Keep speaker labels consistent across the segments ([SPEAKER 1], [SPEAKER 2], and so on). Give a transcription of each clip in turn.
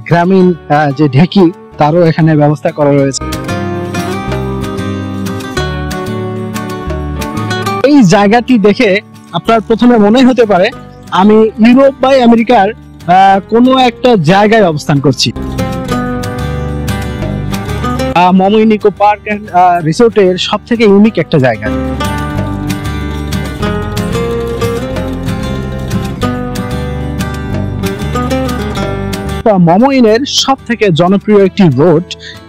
[SPEAKER 1] গ্রামীণ যে ঢেকি তারও এখানে ব্যবস্থা করা রয়েছে। এই জায়গাটি দেখে আপনার প্রথমে মনে হতে পারে আমি ইউরোপ বা আমেরিকার কোনো একটা জায়গায় অবস্থান করছি। মমইন ইকো পার্ক এন্ড রিসোর্টের সব থেকে ইউনিক একটা জায়গা। মমইনের সব থেকে জনপ্রিয় একটি রোড,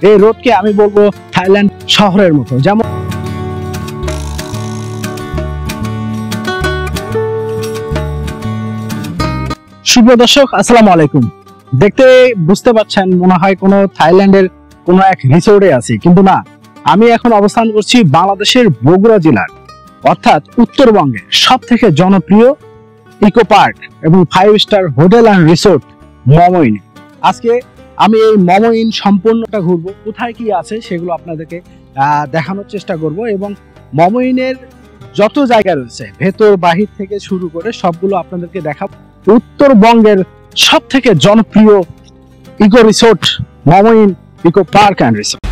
[SPEAKER 1] এই রোডকে আমি বলবো থাইল্যান্ড শহরের মতো। যেমন শুভ দর্শক, আসসালামু আলাইকুম। দেখতে বুঝতে পারছেন মনে হয় কোনো থাইল্যান্ডের কোনো এক রিসোর্টে আছি, কিন্তু না, আমি এখন অবস্থান করছি বাংলাদেশের বগুড়া জেলার অর্থাৎ উত্তরবঙ্গের সব থেকে জনপ্রিয় ইকো পার্ক এবং 5 স্টার হোটেল অ্যান্ড রিসোর্ট মমইন। আজকে আমি এই মমইন সম্পূর্ণটা ঘুরবো, কোথায় কি আছে সেগুলো আপনাদেরকে দেখানোর চেষ্টা করব এবং মমইনের যত জায়গা রয়েছে ভেতর বাহির থেকে শুরু করে সবগুলো আপনাদেরকে দেখাবো। উত্তরবঙ্গের সব থেকে জনপ্রিয় eco resort Momin eco park and resort.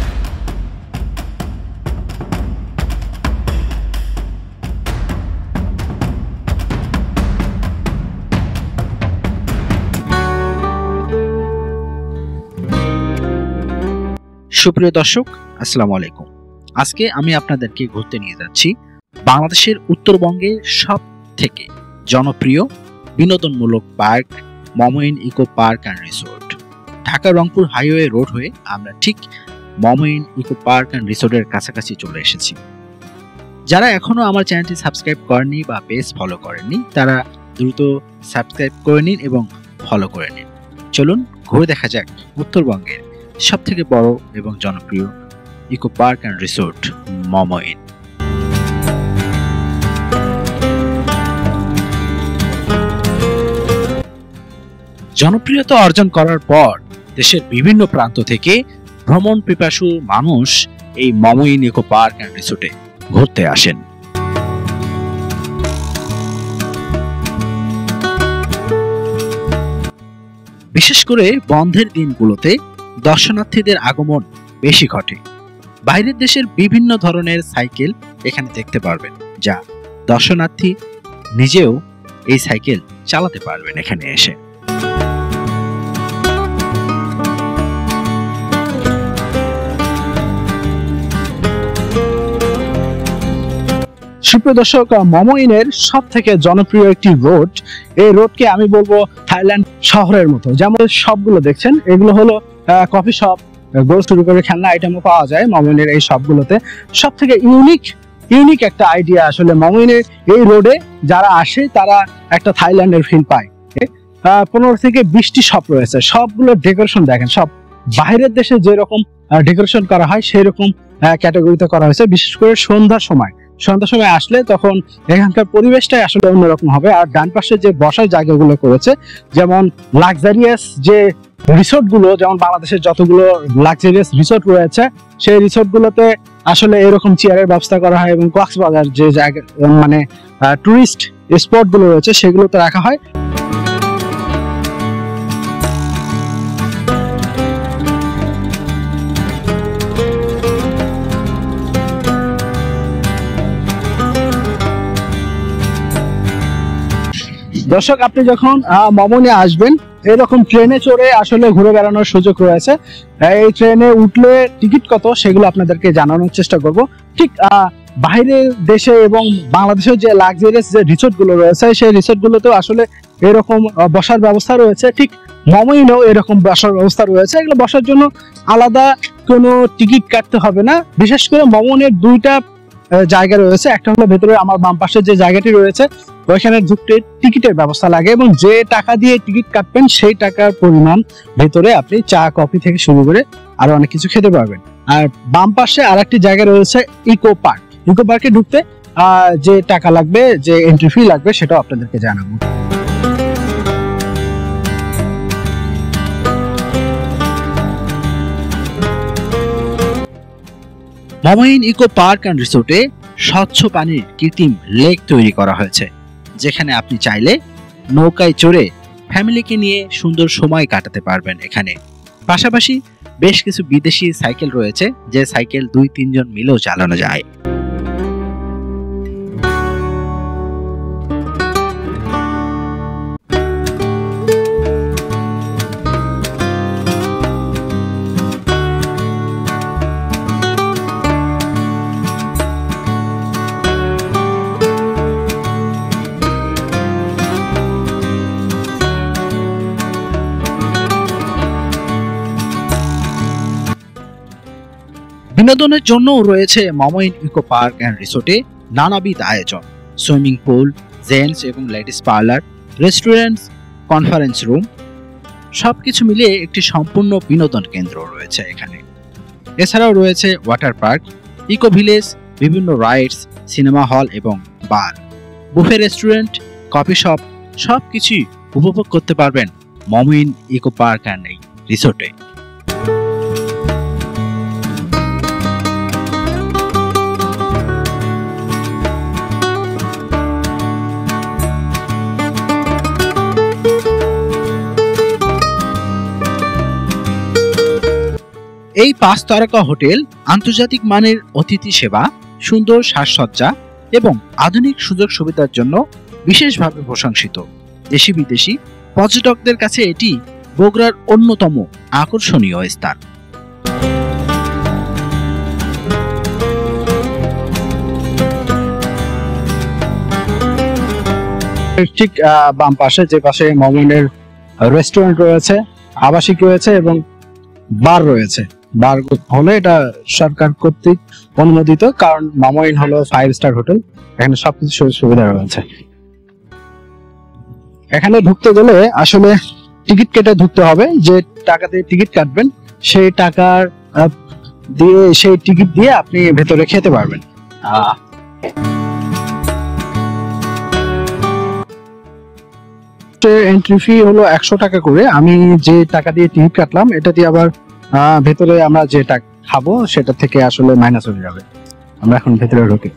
[SPEAKER 1] সুপ্রিয় দর্শক, আসসালামু আলাইকুম। আজকে আমি আপনাদেরকে ঘুরতে নিয়ে যাচ্ছি বাংলাদেশের উত্তরবঙ্গের সব থেকে জনপ্রিয় বিনোদনমূলক park Momin eco park and resort. Dhaka Rangpur highway road হয়ে আমরা ঠিক মমইন ইকো পার্ক অ্যান্ড রিসোর্টের কাছাকাছি চলে এসেছি। যারা এখনো আমার চ্যানেলটি সাবস্ক্রাইব করেননি বা পেজ ফলো করেননি তারা দ্রুত সাবস্ক্রাইব করে নিন এবং ফলো করে নিন। চলুন ঘুরে দেখা যাক উত্তরবঙ্গের সব থেকে বড় এবং জনপ্রিয় ইকো পার্ক অ্যান্ড রিসোর্ট মমইন। জনপ্রিয়তা অর্জন করার পর দেশের বিভিন্ন প্রান্ত থেকে ভ্রমণ পিপাসু মানুষ এই মমইন ইকো পার্ক অ্যান্ড রিসোর্টে ঘুরতে আসেন। বিশেষ করে বন্ধের দিনগুলোতে দর্শনার্থীদের আগমন বেশি ঘটে। বাইরের দেশের বিভিন্ন ধরনের সাইকেল এখানে দেখতে পারবেন, যা দর্শনার্থী নিজেও এই সাইকেল চালাতে পারবেন এখানে এসে। সুপ্রিয় দর্শক, মমইনের সব থেকে জনপ্রিয় একটি রোড, এই রোডকে আমি বলবো থাইল্যান্ড শহরের মতো। যেমন সবগুলো দেখছেন এগুলো হলো কফি শপ, গোল শুরু করে খেলনা আইটেমও পাওয়া যায় মমইনের এই সবগুলোতে। সব থেকে ইউনিক একটা আইডিয়া আসলে মমইনের এই রোডে যারা আসে তারা একটা থাইল্যান্ডের ফিল পায়। 15 থেকে 20টি শপ রয়েছে, সবগুলো ডেকোরেশন দেখেন সব বাইরের দেশে যেরকম ডেকোরেশন করা হয় সেই রকম ক্যাটাগরিতে করা হয়েছে। বিশেষ করে সন্ধ্যার সময় আসলে তখন এখানকার পরিবেশটাই আসলে অন্যরকম হবে। আর ডান পাশে যে বসার জায়গাগুলো করেছে, যেমন লাক্সারিয়াস যে রিসোর্ট গুলো, যেমন বাংলাদেশের যতগুলো লাক্সারিয়াস রিসোর্ট রয়েছে সেই রিসোর্ট গুলোতে আসলে এরকম চেয়ারের ব্যবস্থা করা হয় এবং কক্সবাজার যে জায়গা মানে টুরিস্ট স্পট গুলো রয়েছে সেগুলোতে রাখা হয়। দর্শক, আপনি যখন মমইনে আসবেন এরকম ট্রেনে চড়ে আসলে ঘুরে বেড়ানোর সুযোগ রয়েছে। এই ট্রেনে উঠলে টিকিট কত সেগুলো আপনাদেরকে জানানোর চেষ্টা করব। ঠিক বাইরের দেশে এবং বাংলাদেশের যে লাক্সারিয়াস যে রিসোর্ট গুলো রয়েছে সেই রিসোর্ট গুলোতেও আসলে এরকম বসার ব্যবস্থা রয়েছে, ঠিক মমইনেও এরকম বসার ব্যবস্থা রয়েছে। এগুলো বসার জন্য আলাদা কোনো টিকিট কাটতে হবে না। বিশেষ করে মমইনের দুইটা জায়গা রয়েছে, একটা হলো ভেতরে আমার বাম পাশে যে জায়গাটি রয়েছে ওইখানে ঢুকতে টিকিটের ব্যবস্থা লাগে এবং যে টাকা দিয়ে টিকিট কাটবেন সেই টাকার পরিমাণ ভেতরে আপনি চা কফি থেকে শুরু করে আরো অনেক কিছু খেতে পারবেন। আর বাম পাশে আরেকটি জায়গা রয়েছে ইকো পার্ক। ইকো পার্কে ঢুকতে যে টাকা লাগবে, যে এন্ট্রি ফি লাগবে সেটাও আপনাদেরকে জানাবো। মমইন ইকো পার্ক অ্যান্ড রিসোর্টে স্বচ্ছ পানির কৃত্রিম লেক তৈরি করা হয়েছে, যেখানে আপনি চাইলে নৌকায় চড়ে ফ্যামিলিকে নিয়ে সুন্দর সময় কাটাতে পারবেন এখানে।
[SPEAKER 2] পাশাপাশি বেশ কিছু বিদেশি সাইকেল রয়েছে, যে সাইকেল 2-3 জন মিলেও চালানো যায়। বিনোদনের জন্যও রয়েছে মমইন ইকো পার্ক অ্যান্ড রিসোর্টে নানাবিধ আয়োজন, সুইমিং পুল, জেন্টস এবং ladies parlour, restaurants, conference room, সবকিছু মিলিয়ে একটি সম্পূর্ণ বিনোদন কেন্দ্র রয়েছে এখানে। এছাড়াও রয়েছে ওয়াটার পার্ক, ইকো ভিলেজ, বিভিন্ন রাইডস, সিনেমা হল এবং বার, বুফে রেস্টুরেন্ট, কফি শপ, সবকিছুই উপভোগ করতে পারবেন মমইন ইকো পার্ক অ্যান্ড রিসোর্টে। এই 5 তারকা হোটেল আন্তর্জাতিক মানের অতিথি সেবা, সুন্দর সাজসজ্জা এবং আধুনিক সুযোগ সুবিধার জন্য বিশেষভাবে প্রশংসিত। দেশি বিদেশি পর্যটকদের কাছে এটি বগুড়ার অন্যতম আকর্ষণীয় স্থান।
[SPEAKER 1] ঠিক বাম পাশে, যে পাশে মমইনের রেস্টুরেন্ট রয়েছে, আবাসিক রয়েছে এবং বার রয়েছে। বার হলে এটা সরকার কর্তৃক অনুমোদিত, কারণ মমইন হলো 5 স্টার হোটেল, এখানে সবকিছু সুযোগ সুবিধা রয়েছে। এখানে ঢুকতে গেলে আসলে টিকিট কেটে ঢুকতে হবে। যে টাকা দিয়ে টিকিট কাটবেন সেই টাকার দিয়ে, সেই টিকিট দিয়ে আপনি ভেতরে খেতে পারবেন। এন্ট্রি ফি হলো 100 টাকা করে। আমি যে টাকা দিয়ে টিকিট কাটলাম এটা দিয়ে আবার ভেতরে আমরা যেটা খাবো সেটা থেকে আসলে মাইনাস হয়ে যাবে। আমরা এখন ভেতরে ঢুকি।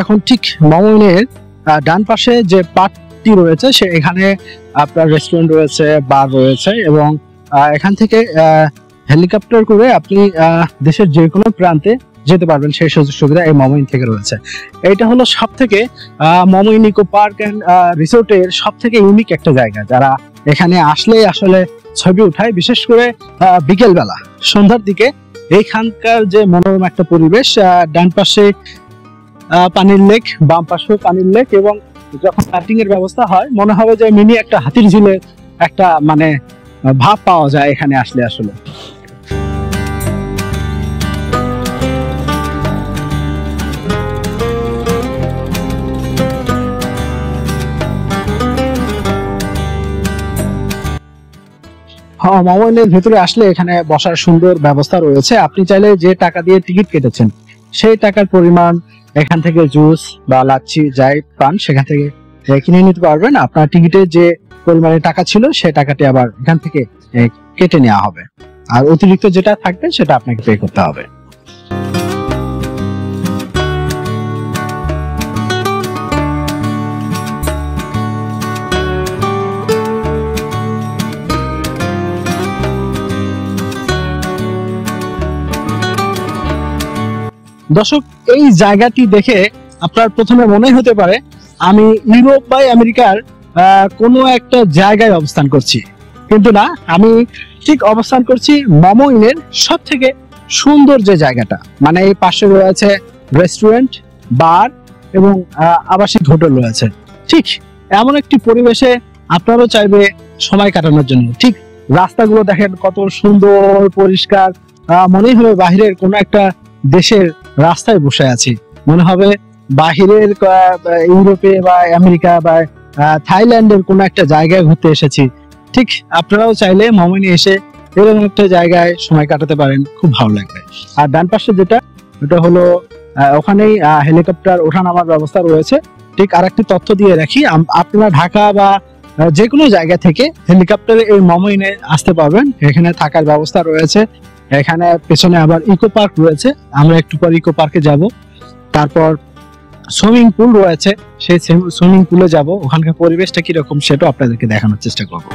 [SPEAKER 1] এখন ঠিক মমইনের ডান পাশে যে পার্কটি রয়েছে এখানে আপনার রেস্টুরেন্ট রয়েছে, বার রয়েছে এবং এখান থেকে হেলিকপ্টার করে আপনি দেশের যে কোনো প্রান্তে যেতে পারবেন, সেই সুযোগ সুবিধা এই মমইন থেকে রয়েছে। এটা হলো সব থেকে মমইন ইকো পার্ক অ্যান্ড রিসোর্টের সব থেকে ইউনিক একটা জায়গা। যারা এখানে আসলে আসলে ছবি উঠায়, বিশেষ করে বিকেল বেলা, সন্ধ্যার দিকে। এইখানকার যে মনোরম একটা পরিবেশ, ডান পাশে পানির লেক, বাম পাশেও পানির লেক, এবং যখন কাটিং এর ব্যবস্থা হয় মনে হবে যে মিনি একটা হাতির ঝিলের একটা মানে ভাব পাওয়া যায় এখানে আসলে। আসলে মমইনের ভেতরে আসলে এখানে বসার সুন্দর ব্যবস্থা রয়েছে। আপনি চাইলে যে টাকা দিয়ে টিকিট কেটেছেন সেই টাকার পরিমাণ এখান থেকে জুস বা লাচ্ছি যাই পান সেখান থেকে কিনে নিতে পারবেন। আপনার টিকিটের যে পরিমাণে টাকা ছিল সেই টাকাটি আবার এখান থেকে কেটে নেওয়া হবে, আর অতিরিক্ত যেটা থাকবে সেটা আপনাকে পে করতে হবে। দর্শক, এই জায়গাটি দেখে আপনার প্রথমে মনে হতে পারে আমি ইউরোপ বা আমেরিকার কোনো একটা জায়গায় অবস্থান করছি, কিন্তু না, আমি ঠিক অবস্থান করছি মমইনের সব থেকে সুন্দর যে জায়গাটা। মানে এই পাশে রয়েছে রেস্টুরেন্ট, বার এবং আবাসিক হোটেল রয়েছে। ঠিক এমন একটি পরিবেশে আপনারও চাইবে সময় কাটানোর জন্য। ঠিক রাস্তাগুলো দেখেন কত সুন্দর পরিষ্কার, মনেই হবে বাহিরের কোনো একটা দেশের রাস্তায় বসে আছি, মনে হবে বাহিরের ইউরোপে বা আমেরিকা বা থাইল্যান্ডের কোনো একটা জায়গায় ঘুরতে এসেছি। ঠিক আপনারাও চাইলে মমইনে এসে এরকম একটা জায়গায় সময় কাটাতে পারেন, খুব ভালো লাগবে। আর ডান পাশে যেটা, ওটা হলো ওখানেই হেলিকপ্টার ওঠানামার ব্যবস্থা রয়েছে। ঠিক আরেকটি তথ্য দিয়ে রাখি, আপনারা ঢাকা বা যে কোনো জায়গা থেকে হেলিকপ্টারে এই মমইনে আসতে পারবেন। এখানে থাকার ব্যবস্থা রয়েছে, এখানে পেছনে আবার ইকো পার্ক রয়েছে, আমরা একটু পর ইকো পার্কে যাব। তারপর সুইমিং পুল রয়েছে, সেই সুইমিং পুলে যাব, ওখানকার পরিবেশটা কিরকম সেটাও আপনাদেরকে দেখানোর চেষ্টা করব।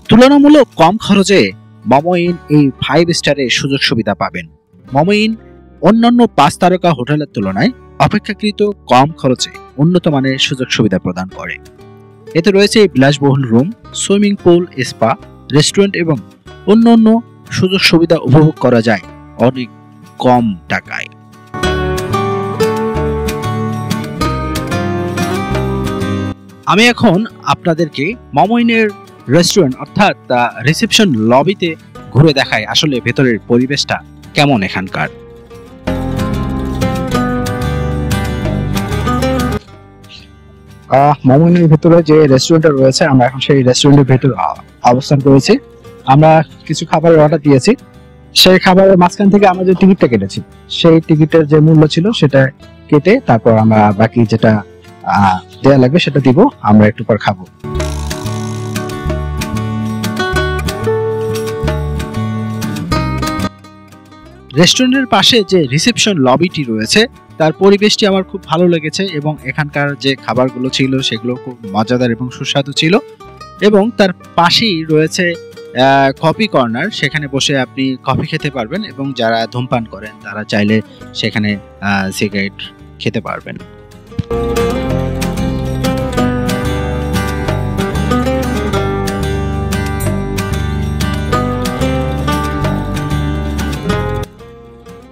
[SPEAKER 2] তুলনামূলক কম খরচে মমইন এই 5 স্টারের সুযোগ সুবিধা পাবেন। মমইন অন্যান্য 5 তারকা হোটেলের তুলনায় অপেক্ষাকৃত কম খরচে উন্নত মানের সুযোগ সুবিধা প্রদান করে। এতে রয়েছে বিলাসবহুল room, swimming pool, spa, restaurant এবং অন্যান্য সুযোগ সুবিধা উপভোগ করা যায় অনেক কম টাকায়। আমি এখন আপনাদেরকে মমইনের রেস্টুরেন্ট অর্থাৎ রিসেপশন লবিতে ঘুরে দেখাই আসলে ভেতরের পরিবেশটা কেমন এখানকার।
[SPEAKER 1] মমইনের ভেতরে যে রেস্টুরেন্টটা রয়েছে, আমরা এখন সেই রেস্টুরেন্টের ভেতরে অবস্থান করেছি। আমরা কিছু খাবারের অর্ডার দিয়েছি, সেই খাবারের মাঝখান থেকে আমরা যে টিকিটটা কেটেছি, সেই টিকিটের যে মূল্য ছিল সেটা কেটে তারপর আমরা বাকি যেটা দেয়া লাগবে সেটা দিব, আমরা একটু পর খাবো।
[SPEAKER 2] রেস্টুরেন্টের পাশে যে রিসেপশন লবিটি রয়েছে তার পরিবেশটি আমার খুব ভালো লেগেছে এবং এখানকার যে খাবারগুলো ছিল সেগুলো খুব মজাদার এবং সুস্বাদু ছিল। এবং তার পাশেই রয়েছে কফি কর্নার, সেখানে বসে আপনি কফি খেতে পারবেন এবং যারা ধূমপান করেন তারা চাইলে সেখানে সিগারেট খেতে পারবেন।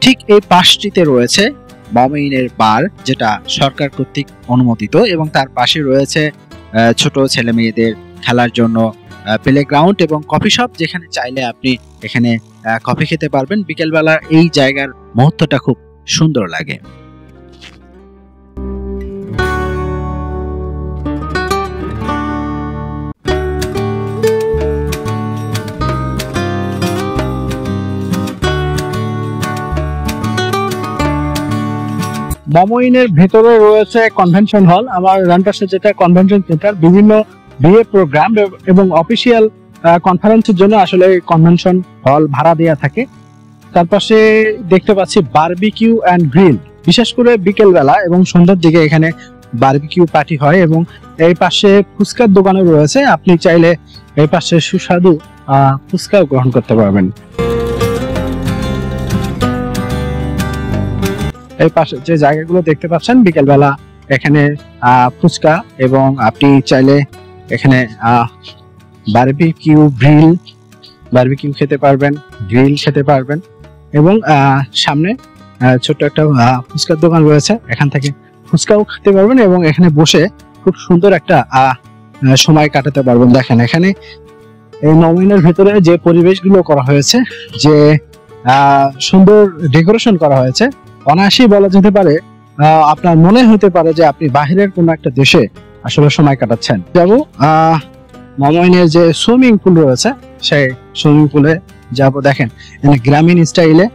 [SPEAKER 2] ঠিক এই পাশটিতে রয়েছে মমইনের বার, যেটা সরকার কর্তৃক অনুমোদিত, এবং তার পাশে রয়েছে ছোট ছেলে মেয়েদের খেলার জন্য প্লেগ্রাউন্ড এবং কফি শপ, যেখানে চাইলে আপনি এখানে কফি খেতে পারবেন। বিকেলবেলা এই জায়গার মুহূর্তটা খুব সুন্দর লাগে।
[SPEAKER 1] মমইনের ভেতরে রয়েছে কনভেনশন হল, আমার ডান পাশে যেটা কনভেনশন সেন্টার, বিভিন্ন বিয়ে প্রোগ্রাম এবং অফিসিয়াল কনফারেন্সের জন্য আসলে কনভেনশন হল ভাড়া দেয়া থাকে। তার পাশে দেখতে পাচ্ছি বারবিকিউ অ্যান্ড গ্রিল, বিশেষ করে বিকেল বেলা এবং সন্ধ্যার দিকে এখানে বারবিকিউ পার্টি হয়। এবং এই পাশে ফুচকার দোকানও রয়েছে, আপনি চাইলে এই পাশে সুস্বাদু ফুচকাও গ্রহণ করতে পারবেন। এই পাশে যে জায়গাগুলো দেখতে পাচ্ছেন বিকেলবেলা এখানে ফুচকা, এবং আপনি চাইলে এখানে বারবিকিউ খেতে পারবেন, গ্রিল খেতে পারবেন। এবং সামনে ছোট্ট একটা ফুচকার দোকান রয়েছে, এখান থেকে ফুচকাও খেতে পারবেন এবং এখানে বসে খুব সুন্দর একটা সময় কাটাতে পারবেন। দেখেন এখানে এই মমইনের ভেতরে যে পরিবেশগুলো করা হয়েছে, যে সুন্দর ডেকোরেশন করা হয়েছে, অনায়াসেই বলা যেতে পারে আপনার মনে হতে পারে যে আপনি বাহিরের কোনো একটা দেশে আসলে সময় কাটাচ্ছেন। যাবো মমইনের যে সুইমিং পুল রয়েছে সেই সুইমিং পুলে যাব। দেখেন এখানে গ্রামীণ স্টাইলে,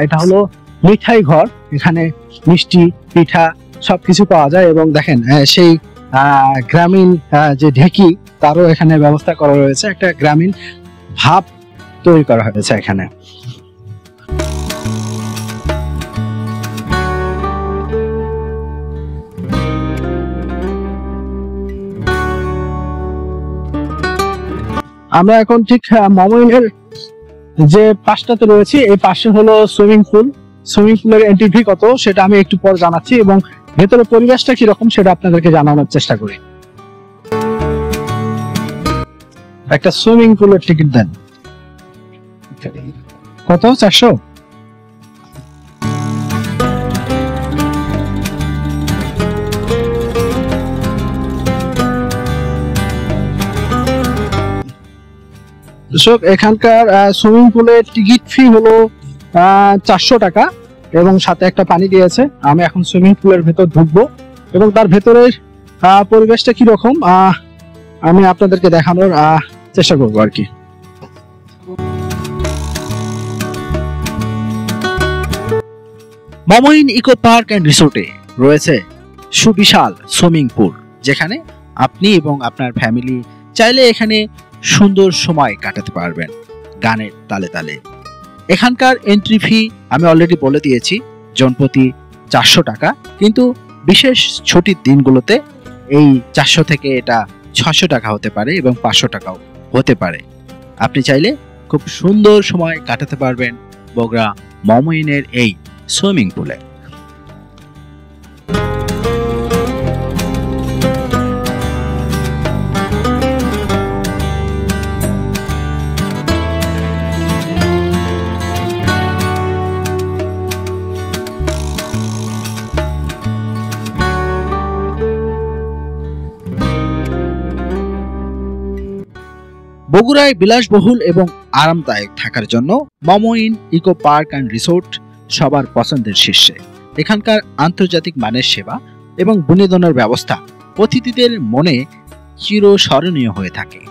[SPEAKER 1] এটা হলো মিঠাই ঘর, এখানে মিষ্টি পিঠা সবকিছু পাওয়া যায়। এবং দেখেন সেই গ্রামীণ যে ঢেকি তারও এখানে ব্যবস্থা করা রয়েছে, একটা গ্রামীণ ভাব তৈরি করা হয়েছে এখানে। আমরা এখন ঠিক মমইনের যে পাশটাতে রয়েছি, এই পাশে হলো সুইমিং পুল। সুইমিং পুলের এন্ট্রি ফি কত সেটা আমি একটু পর জানাচ্ছি, এবং ভেতরে পরিবেশটা কিরকম সেটা আপনাদেরকে জানানোর চেষ্টা করি। একটা সুইমিং পুলের টিকিট দেন কত? 400। দর্শক, এখানকার সুইমিং পুলের টিকিট ফি হলো 400 টাকা এবং সাথে একটা পানি দিয়েছে। আমি এখন সুইমিং পুলের ভেতর ঢুকবো এবং তার ভেতরের পরিবেশটা কিরকম আমি আপনাদেরকে দেখানোর চেষ্টা করবো আর কি।
[SPEAKER 2] মমইন ইকো পার্ক অ্যান্ড রিসোর্টে রয়েছে সুবিশাল সুইমিং পুল, যেখানে আপনি এবং আপনার ফ্যামিলি চাইলে এখানে সুন্দর সময় কাটাতে পারবেন গানের তালে তালে। এখানকার এন্ট্রি ফি আমি অলরেডি বলে দিয়েছি, জনপ্রতি 400 টাকা, কিন্তু বিশেষ ছুটির দিনগুলোতে এই 400 থেকে এটা 600 টাকা হতে পারে এবং 500 টাকাও হতে পারে। আপনি চাইলে খুব সুন্দর সময় কাটাতে পারবেন বগুড়া মমইনের এই সুইমিং পুলে। বগুড়ায় বিলাসবহুল এবং আরামদায়ক থাকার জন্য মমইন ইকো পার্ক অ্যান্ড রিসোর্ট সবার পছন্দের শীর্ষে। এখানকার আন্তর্জাতিক মানের সেবা এবং বিনোদনের ব্যবস্থা অতিথিদের মনে চিরস্মরণীয় হয়ে থাকে।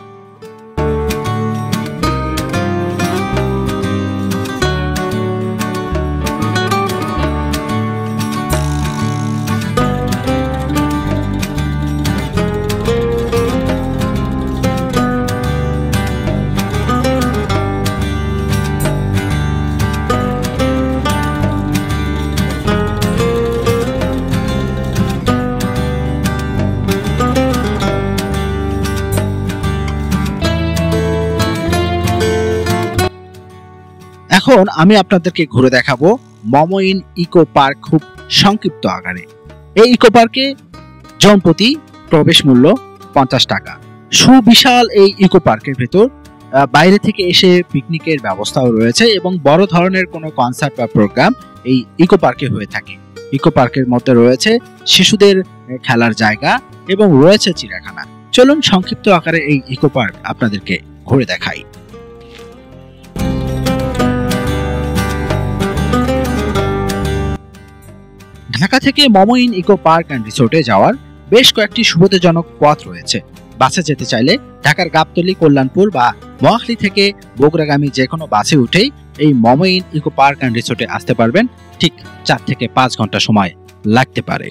[SPEAKER 2] এখন আমি আপনাদেরকে ঘুরে দেখাবো মমইন ইকো পার্ক খুব সংক্ষিপ্ত আকারে। এই ইকো পার্কে জনপ্রতি প্রবেশ মূল্য 50 টাকা। সুবিশাল এই ইকো পার্কের ভেতর বাইরে থেকে এসে পিকনিকের ব্যবস্থাও রয়েছে এবং বড় ধরনের কোনো কনসার্ট বা প্রোগ্রাম এই ইকো পার্কে হয়ে থাকে। ইকো পার্কের মধ্যে রয়েছে শিশুদের খেলার জায়গা এবং রয়েছে চিড়িয়াখানা। চলুন সংক্ষিপ্ত আকারে এই ইকো পার্ক আপনাদেরকে ঘুরে দেখাই। ঢাকা থেকে মমইন ইকো পার্ক অ্যান্ড রিসোর্টে যাওয়ার বেশ কয়েকটি সুবিধাজনক পথ রয়েছে। বাসে যেতে চাইলে ঢাকার গাবতলী, কল্যাণপুর বা মহাখালী থেকে বগুড়াগামী যে কোনো বাসে উঠেই এই মমইন ইকো পার্ক অ্যান্ড রিসোর্টে আসতে পারবেন। ঠিক 4 থেকে 5 ঘন্টা সময় লাগতে পারে।